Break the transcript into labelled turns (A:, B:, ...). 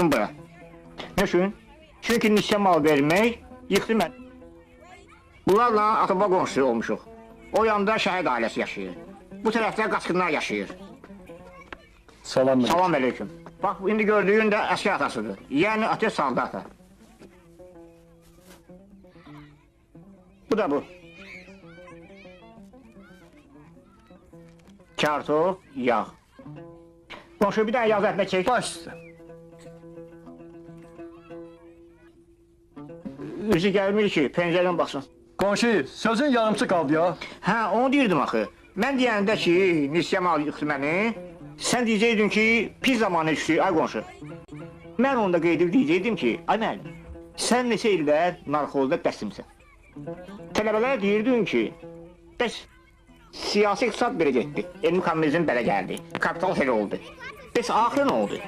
A: Gəldim bura. Ne üçün? Çünki nisye mal vermək yıxdı mən. Bunlarla ataba qonşu olmuşuq. O yanda şəhid ailəsi yaşayır. Bu tərəfdə qaçqınlar yaşayır.
B: Salam aleyküm.
A: Salam aleyküm. Bax, indi gördüyün də əski atasıdır. Yəni ateş saldı ata. Bu da bu. Kartof, yağ. Qonşu bir dənə yağ zəhmət çək.
B: Baş üstə.
A: Üzü gəlmir ki, pəncərədən baxsın.
B: Qonşu, sözün yarımçı qaldı ya.
A: Hə, onu deyirdim axı. Mən deyəndə ki, nisye mal yıxdı məni, sən deyəcəydin ki, pis zamanı düşdü, ay qonşu. Mən onda qeydib deyəcəydim ki, ay müəllim, sən neçə illər narxozda dəstimsən. Tələbələr deyirdin ki, bəs siyasi iqtisad belə getdi, elmi kommunizm belə gəldi, kapital elə oldu. Bəs axırı nə oldu?